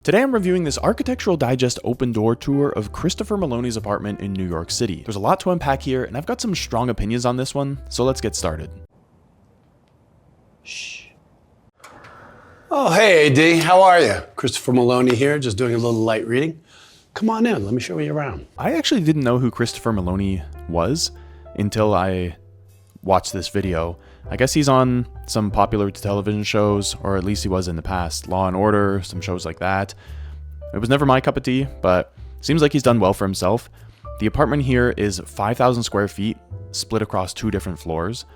Today I'm reviewing this Architectural Digest open door tour of Christopher Meloni's apartment in New York City. There's a lot to unpack here, and I've got some strong opinions on this one, so let's get started. Shh. Oh, hey, AD, how are you? Christopher Meloni here, just doing a little light reading. Come on in, let me show you around. I actually didn't know who Christopher Meloni was until I watched this video. I guess he's on some popular television shows, or at least he was in the past. Law and Order, some shows like that. It was never my cup of tea, but seems like he's done well for himself. The apartment here is 5,000 square feet, split across 2 different floors,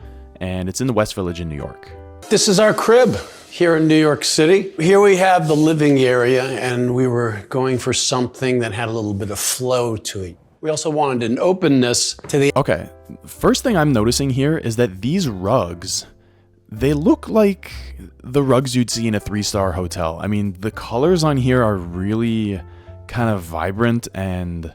and it's in the West Village in New York. This is our crib here in New York City. Here we have the living area, and we were going for something that had a little bit of flow to it. We also wanted an openness to the... Okay, first thing I'm noticing here is that these rugs, they look like the rugs you'd see in a 3-star hotel. I mean, the colors on here are really kind of vibrant, and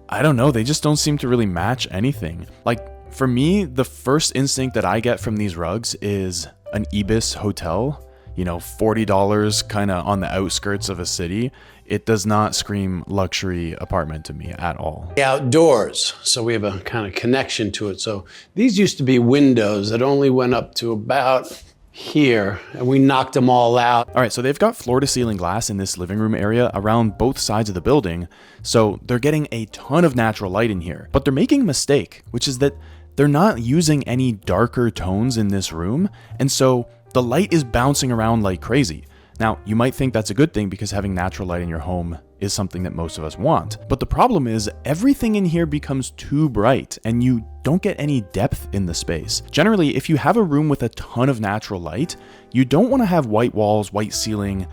I don't know, they just don't seem to really match anything. Like, for me, the first instinct that I get from these rugs is an Ibis hotel. You know, $40 kind of on the outskirts of a city. It does not scream luxury apartment to me at all. Outdoors, so we have a kind of connection to it. So these used to be windows that only went up to about here, and we knocked them all out. All right, so they've got floor-to-ceiling glass in this living room area around both sides of the building, so they're getting a ton of natural light in here. But they're making a mistake, which is that they're not using any darker tones in this room, and so the light is bouncing around like crazy. Now, you might think that's a good thing because having natural light in your home is something that most of us want. But the problem is everything in here becomes too bright and you don't get any depth in the space. Generally, if you have a room with a ton of natural light, you don't want to have white walls, white ceiling,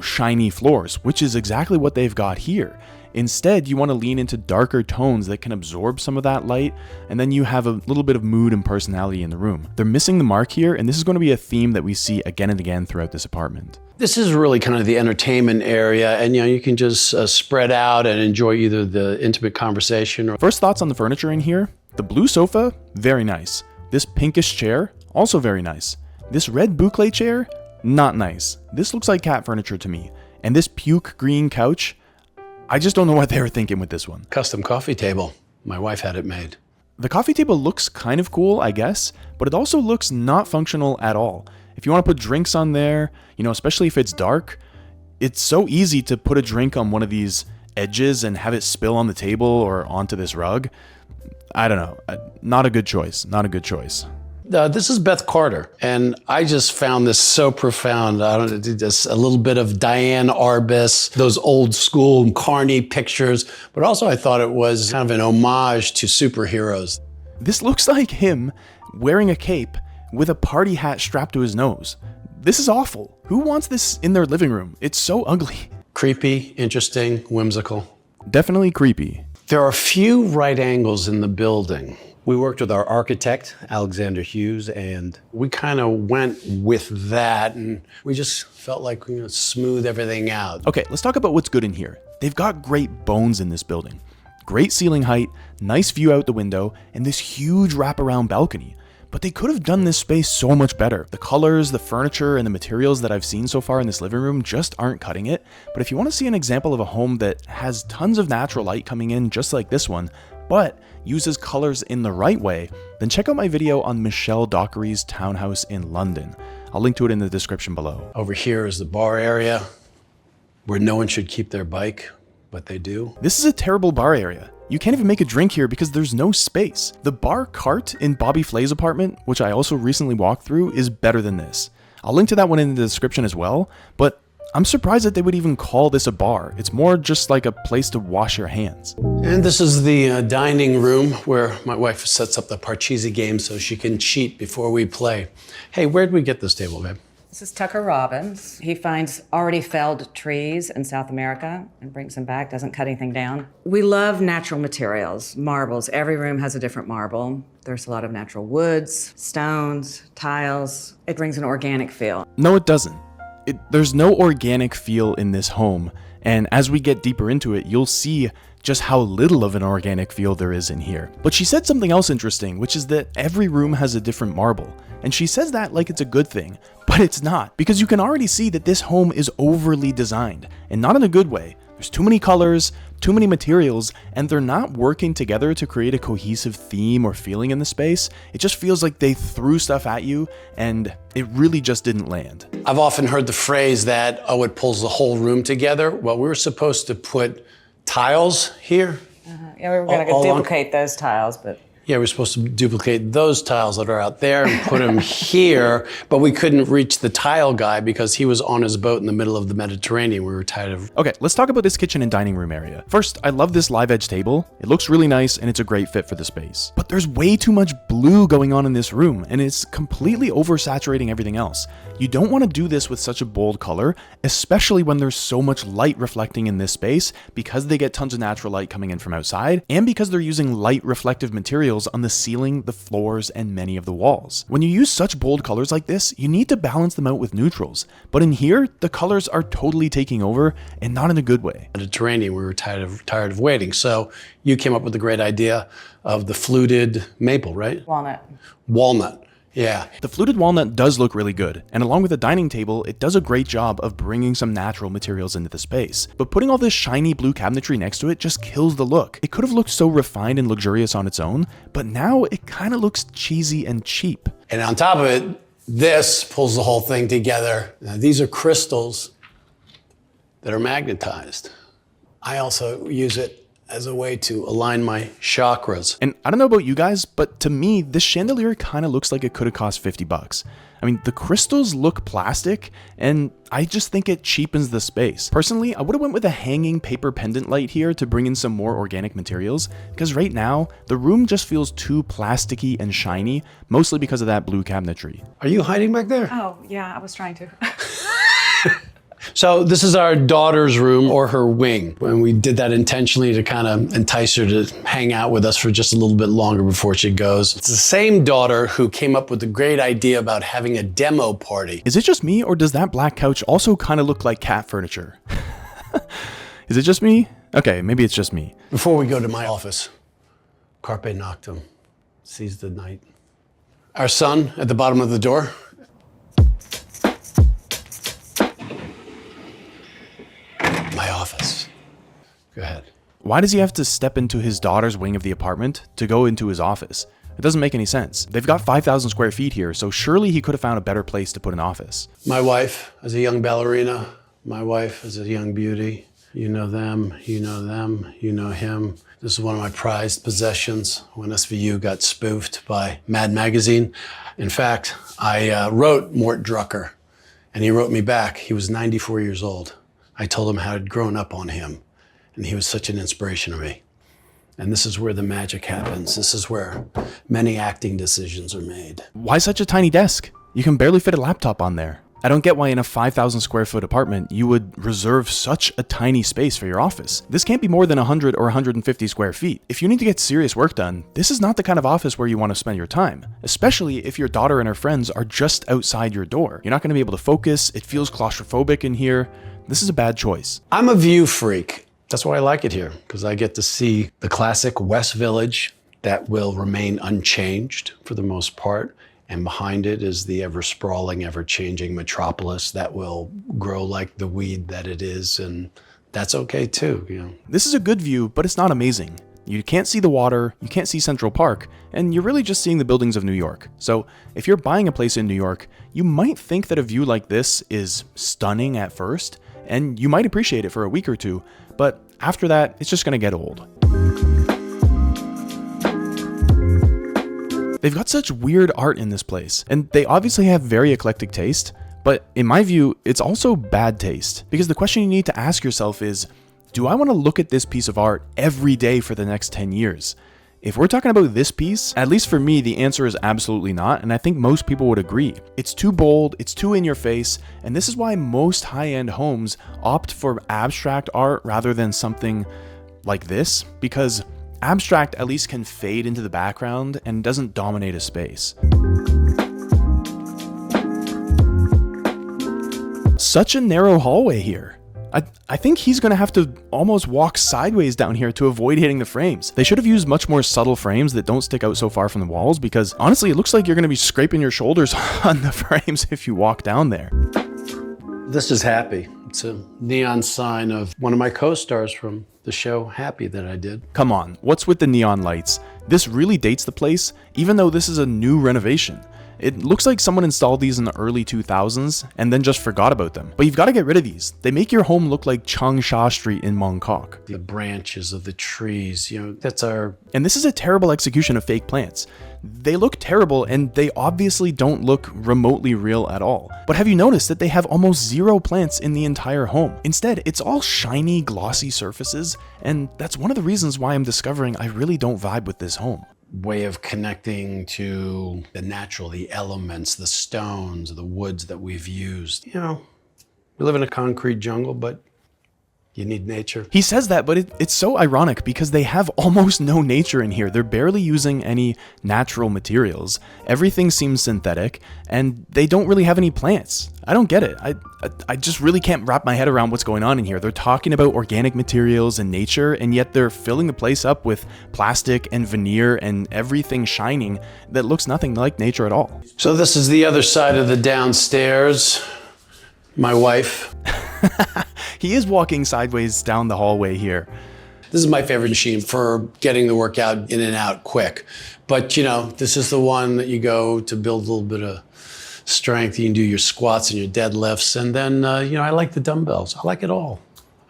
shiny floors, which is exactly what they've got here. Instead, you want to lean into darker tones that can absorb some of that light, and then you have a little bit of mood and personality in the room. They're missing the mark here, and this is going to be a theme that we see again and again throughout this apartment. This is really kind of the entertainment area, and you can just spread out and enjoy either the intimate conversation or... First thoughts on the furniture in here. The blue sofa, very nice. This pinkish chair, also very nice. This red boucle chair, not nice. This looks like cat furniture to me. And this puke green couch, I just don't know what they were thinking with this one. Custom coffee table. My wife had it made. The coffee table looks kind of cool, I guess, but it also looks not functional at all. If you want to put drinks on there, especially if it's dark, it's so easy to put a drink on one of these edges and have it spill on the table or onto this rug. I don't know. Not a good choice. Not a good choice. This is Beth Carter, and I just found this so profound. I don't know, just a little bit of Diane Arbus, those old school Carney pictures, but also I thought it was kind of an homage to superheroes. This looks like him wearing a cape with a party hat strapped to his nose. This is awful. Who wants this in their living room? It's so ugly. Creepy, interesting, whimsical. Definitely creepy. There are few right angles in the building. We worked with our architect, Alexander Hughes, and we kind of went with that, and we just felt like we smooth everything out. Okay, let's talk about what's good in here. They've got great bones in this building. Great ceiling height, nice view out the window, and this huge wraparound balcony. But they could have done this space so much better. The colors, the furniture, and the materials that I've seen so far in this living room just aren't cutting it. But if you want to see an example of a home that has tons of natural light coming in just like this one, but uses colors in the right way, then check out my video on Michelle Dockery's townhouse in London. I'll link to it in the description below. Over here is the bar area where no one should keep their bike, but they do. This is a terrible bar area. You can't even make a drink here because there's no space. The bar cart in Bobby Flay's apartment, which I also recently walked through, is better than this. I'll link to that one in the description as well, but I'm surprised that they would even call this a bar. It's more just like a place to wash your hands. And this is the dining room where my wife sets up the Parcheesi game so she can cheat before we play. Hey, where'd we get this table, babe? This is Tucker Robbins. He finds already felled trees in South America and brings them back, doesn't cut anything down. We love natural materials, marbles. Every room has a different marble. There's a lot of natural woods, stones, tiles. It brings an organic feel. No, it doesn't. There's no organic feel in this home, and as we get deeper into it, you'll see just how little of an organic feel there is in here. But she said something else interesting, which is that every room has a different marble. And she says that like it's a good thing, but it's not, because you can already see that this home is overly designed, and not in a good way. There's too many colors, too many materials, and they're not working together to create a cohesive theme or feeling in the space. It just feels like they threw stuff at you, and it really just didn't land. I've often heard the phrase that, oh, it pulls the whole room together. Well, we were supposed to put tiles here. Yeah, we were going to duplicate those tiles, but... Yeah, we're supposed to duplicate those tiles that are out there and put them here, but we couldn't reach the tile guy because he was on his boat in the middle of the Mediterranean. We were tired of... Okay, let's talk about this kitchen and dining room area. First, I love this live edge table. It looks really nice and it's a great fit for the space. But there's way too much blue going on in this room, and it's completely oversaturating everything else. You don't want to do this with such a bold color, especially when there's so much light reflecting in this space, because they get tons of natural light coming in from outside, and because they're using light reflective materials on the ceiling, the floors, and many of the walls. When you use such bold colors like this, you need to balance them out with neutrals. But in here, the colors are totally taking over, and not in a good way. Mediterranean, we were tired of waiting. So you came up with the great idea of the fluted maple, right? Walnut. Yeah. The fluted walnut does look really good, and along with the dining table, it does a great job of bringing some natural materials into the space. But putting all this shiny blue cabinetry next to it just kills the look. It could have looked so refined and luxurious on its own, but now it kind of looks cheesy and cheap. And on top of it, this pulls the whole thing together. Now, these are crystals that are magnetized. I also use it as a way to align my chakras. And I don't know about you guys, but to me, this chandelier kind of looks like it could have cost $50. I mean, the crystals look plastic, and I just think it cheapens the space. Personally, I would have went with a hanging paper pendant light here to bring in some more organic materials, because right now, the room just feels too plasticky and shiny, mostly because of that blue cabinetry. Are you hiding back there? Oh, yeah, I was trying to. So this is our daughter's room, or her wing. And we did that intentionally to kind of entice her to hang out with us for just a little bit longer before she goes. It's the same daughter who came up with the great idea about having a demo party. Is it just me, or does that black couch also kind of look like cat furniture? Is it just me? Okay, maybe it's just me. Before we go to my office, Carpe Noctem, seize the night. Our son at the bottom of the door. My office. Go ahead. Why does he have to step into his daughter's wing of the apartment to go into his office? It doesn't make any sense. They've got 5,000 square feet here, so surely he could have found a better place to put an office. My wife as a young ballerina. My wife as a young beauty. You know them, you know them, you know him. This is one of my prized possessions when SVU got spoofed by Mad Magazine. In fact, I wrote Mort Drucker, and he wrote me back. He was 94 years old. I told him how I'd grown up on him, and he was such an inspiration to me. And this is where the magic happens. This is where many acting decisions are made. Why such a tiny desk? You can barely fit a laptop on there. I don't get why in a 5,000 square foot apartment you would reserve such a tiny space for your office. This can't be more than 100 or 150 square feet. If you need to get serious work done, this is not the kind of office where you want to spend your time, especially if your daughter and her friends are just outside your door. You're not going to be able to focus. It feels claustrophobic in here. This is a bad choice. I'm a view freak. That's why I like it here, because I get to see the classic West Village that will remain unchanged for the most part. And behind it is the ever-sprawling, ever-changing metropolis that will grow like the weed that it is. And that's okay too, you know. This is a good view, but it's not amazing. You can't see the water, you can't see Central Park, and you're really just seeing the buildings of New York. So if you're buying a place in New York, you might think that a view like this is stunning at first, and you might appreciate it for a week or two, but after that, it's just gonna get old. They've got such weird art in this place, and they obviously have very eclectic taste, but in my view, it's also bad taste. Because the question you need to ask yourself is, do I want to look at this piece of art every day for the next 10 years? If we're talking about this piece, at least for me, the answer is absolutely not, and I think most people would agree. It's too bold, it's too in your face, and this is why most high-end homes opt for abstract art rather than something like this, because abstract at least can fade into the background and doesn't dominate a space. Such a narrow hallway here. I think he's gonna have to almost walk sideways down here to avoid hitting the frames. They should have used much more subtle frames that don't stick out so far from the walls, because honestly, it looks like you're gonna be scraping your shoulders on the frames if you walk down there. This is Happy. It's a neon sign of one of my co-stars from the show Happy that I did. Come on, what's with the neon lights? This really dates the place, even though this is a new renovation. It looks like someone installed these in the early 2000s and then just forgot about them. But you've got to get rid of these. They make your home look like Changsha Street in Mongkok. The branches of the trees, that's our... And this is a terrible execution of fake plants. They look terrible and they obviously don't look remotely real at all. But have you noticed that they have almost zero plants in the entire home? Instead, it's all shiny, glossy surfaces, and that's one of the reasons why I'm discovering I really don't vibe with this home. Way of connecting to the natural, the elements, the stones, the woods that we've used. We live in a concrete jungle, but you need nature. He says that, but it's so ironic because they have almost no nature in here. They're barely using any natural materials. Everything seems synthetic, and they don't really have any plants. I don't get it. I just really can't wrap my head around what's going on in here. They're talking about organic materials and nature, and yet they're filling the place up with plastic and veneer and everything shining that looks nothing like nature at all. So this is the other side of the downstairs. My wife. He is walking sideways down the hallway here. This is my favorite machine for getting the workout in and out quick. But this is the one that you go to build a little bit of strength. You can do your squats and your deadlifts. And then, I like the dumbbells. I like it all.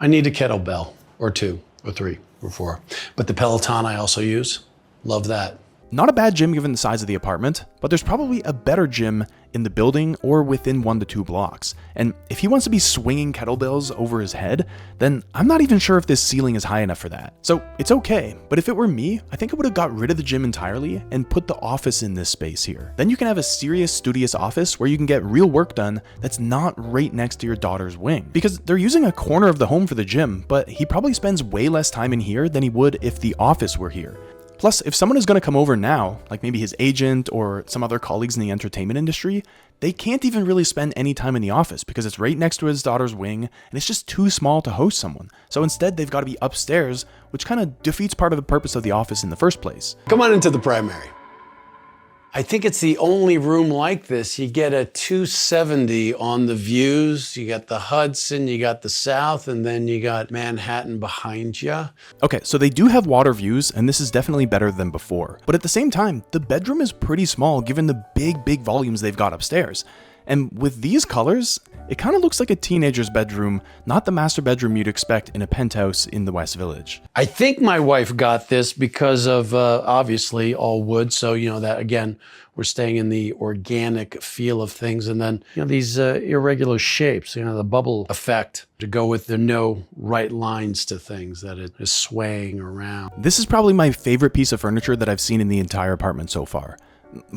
I need a kettlebell or 2 or 3 or 4. But the Peloton I also use. Love that. Not a bad gym given the size of the apartment, but there's probably a better gym in the building or within 1 to 2 blocks. And if he wants to be swinging kettlebells over his head, then I'm not even sure if this ceiling is high enough for that. So it's okay, but if it were me, I think I would have got rid of the gym entirely and put the office in this space here. Then you can have a serious, studious office where you can get real work done that's not right next to your daughter's wing. Because they're using a corner of the home for the gym, but he probably spends way less time in here than he would if the office were here. Plus, if someone is going to come over now, like maybe his agent or some other colleagues in the entertainment industry, they can't even really spend any time in the office because it's right next to his daughter's wing and it's just too small to host someone. So instead, they've got to be upstairs, which kind of defeats part of the purpose of the office in the first place. Come on into the primary. I think it's the only room like this. You get a 270 on the views. You got the Hudson, you got the South, and then you got Manhattan behind you. Okay, so they do have water views, and this is definitely better than before. But at the same time, the bedroom is pretty small given the big volumes they've got upstairs. And with these colors, it kind of looks like a teenager's bedroom, not the master bedroom you'd expect in a penthouse in the West Village. I think my wife got this because of, obviously, all wood. So, that, again, we're staying in the organic feel of things. And then, these irregular shapes, the bubble effect to go with the no right lines to things, that it is swaying around. This is probably my favorite piece of furniture that I've seen in the entire apartment so far.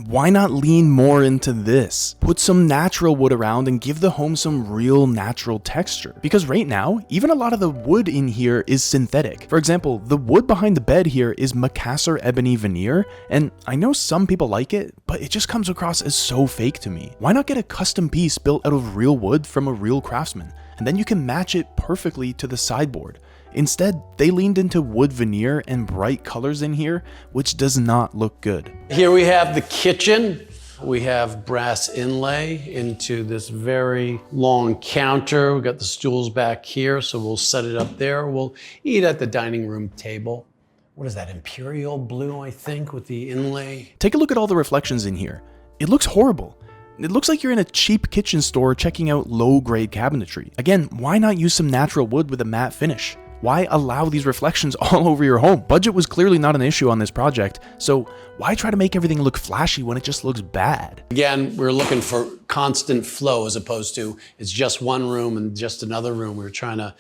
Why not lean more into this? Put some natural wood around and give the home some real natural texture. Because right now, even a lot of the wood in here is synthetic. For example, the wood behind the bed here is Macassar ebony veneer, and I know some people like it, but it just comes across as so fake to me. Why not get a custom piece built out of real wood from a real craftsman? And then you can match it perfectly to the sideboard. Instead, they leaned into wood veneer and bright colors in here, which does not look good. Here we have the kitchen. We have brass inlay into this very long counter. We've got the stools back here, so we'll set it up there. We'll eat at the dining room table. What is that, imperial blue, I think, with the inlay? Take a look at all the reflections in here. It looks horrible. It looks like you're in a cheap kitchen store checking out low-grade cabinetry. Again, why not use some natural wood with a matte finish? Why allow these reflections all over your home? Budget was clearly not an issue on this project, so why try to make everything look flashy when it just looks bad? Again, we're looking for constant flow as opposed to it's just one room and just another room. We're trying to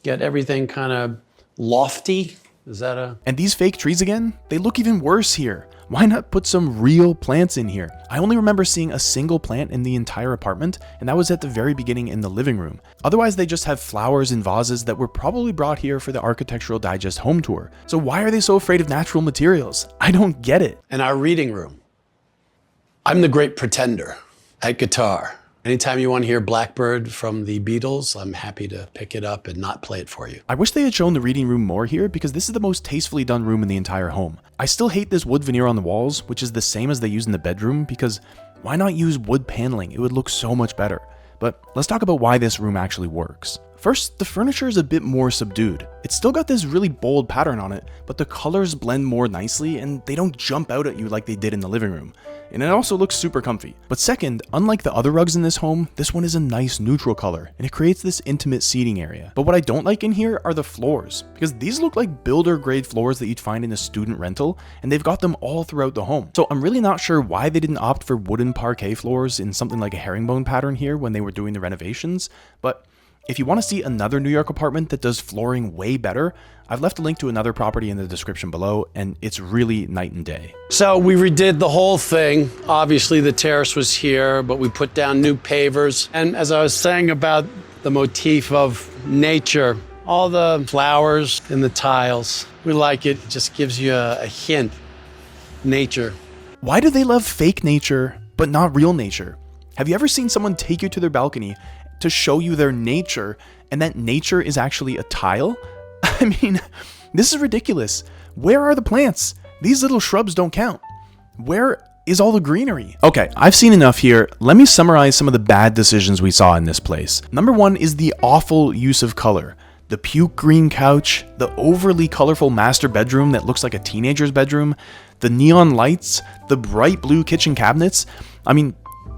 get everything kind of lofty. Is that a... And these fake trees again? They look even worse here. Why not put some real plants in here? I only remember seeing a single plant in the entire apartment, and that was at the very beginning in the living room. Otherwise, they just have flowers in vases that were probably brought here for the Architectural Digest home tour. So why are they so afraid of natural materials? I don't get it. And our reading room. I'm the great pretender at guitar. Anytime you want to hear Blackbird from the Beatles, I'm happy to pick it up and not play it for you. I wish they had shown the reading room more here because this is the most tastefully done room in the entire home. I still hate this wood veneer on the walls, which is the same as they use in the bedroom, because why not use wood paneling? It would look so much better. But let's talk about why this room actually works. First, the furniture is a bit more subdued. It's still got this really bold pattern on it, but the colors blend more nicely and they don't jump out at you like they did in the living room. And it also looks super comfy. But second, unlike the other rugs in this home, this one is a nice neutral color and it creates this intimate seating area. But what I don't like in here are the floors, because these look like builder grade floors that you'd find in a student rental, and they've got them all throughout the home. So I'm really not sure why they didn't opt for wooden parquet floors in something like a herringbone pattern here when they were doing the renovations, but if you want to see another New York apartment that does flooring way better, I've left a link to another property in the description below, and it's really night and day. So we redid the whole thing. Obviously the terrace was here, but we put down new pavers. And as I was saying about the motif of nature, all the flowers in the tiles, we like it. It just gives you a hint. Nature. Why do they love fake nature, but not real nature? Have you ever seen someone take you to their balcony to show you their nature, and that nature is actually a tile? I mean, this is ridiculous. Where are the plants? These little shrubs don't count. Where is all the greenery? Okay, I've seen enough here. Let me summarize some of the bad decisions we saw in this place. Number one is the awful use of color. The puke green couch, the overly colorful master bedroom that looks like a teenager's bedroom, the neon lights, the bright blue kitchen cabinets. I mean,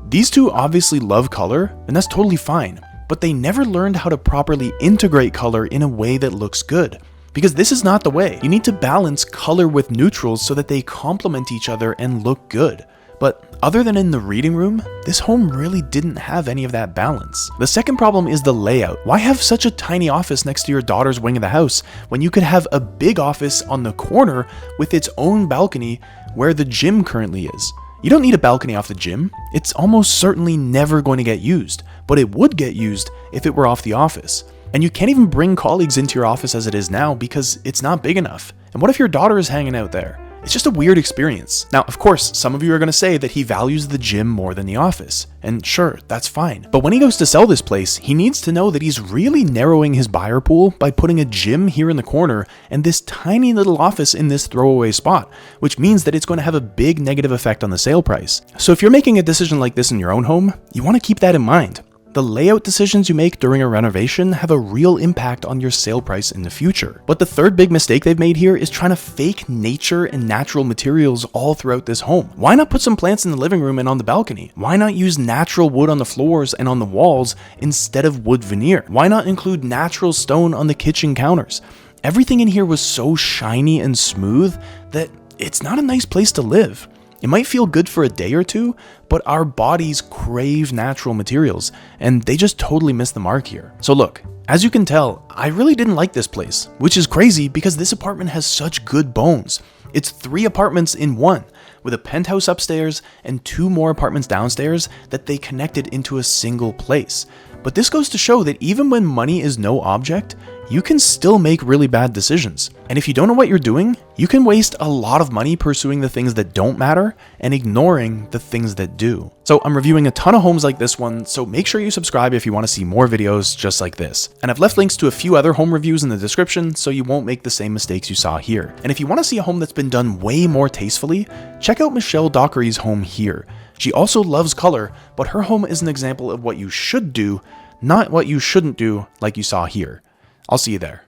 these two obviously love color, and that's totally fine, but they never learned how to properly integrate color in a way that looks good. Because this is not the way. You need to balance color with neutrals so that they complement each other and look good. But other than in the reading room, this home really didn't have any of that balance. The second problem is the layout. Why have such a tiny office next to your daughter's wing of the house when you could have a big office on the corner with its own balcony where the gym currently is? You don't need a balcony off the gym. It's almost certainly never going to get used, but it would get used if it were off the office. And you can't even bring colleagues into your office as it is now because it's not big enough. And what if your daughter is hanging out there? It's just a weird experience. Now, of course, some of you are going to say that he values the gym more than the office. And sure, that's fine. But when he goes to sell this place, he needs to know that he's really narrowing his buyer pool by putting a gym here in the corner and this tiny little office in this throwaway spot, which means that it's going to have a big negative effect on the sale price. So if you're making a decision like this in your own home, you want to keep that in mind. The layout decisions you make during a renovation have a real impact on your sale price in the future. But the third big mistake they've made here is trying to fake nature and natural materials all throughout this home. Why not put some plants in the living room and on the balcony? Why not use natural wood on the floors and on the walls instead of wood veneer? Why not include natural stone on the kitchen counters? Everything in here was so shiny and smooth that it's not a nice place to live. It might feel good for a day or two, but our bodies crave natural materials, and they just totally missed the mark here. So look, as you can tell, I really didn't like this place, which is crazy because this apartment has such good bones. It's 3 apartments in one, with a penthouse upstairs and 2 more apartments downstairs that they connected into a single place. But this goes to show that even when money is no object, you can still make really bad decisions. And if you don't know what you're doing, you can waste a lot of money pursuing the things that don't matter and ignoring the things that do. So I'm reviewing a ton of homes like this one, so make sure you subscribe if you want to see more videos just like this. And I've left links to a few other home reviews in the description so you won't make the same mistakes you saw here. And if you want to see a home that's been done way more tastefully, check out Michelle Dockery's home here. She also loves color, but her home is an example of what you should do, not what you shouldn't do like you saw here. I'll see you there.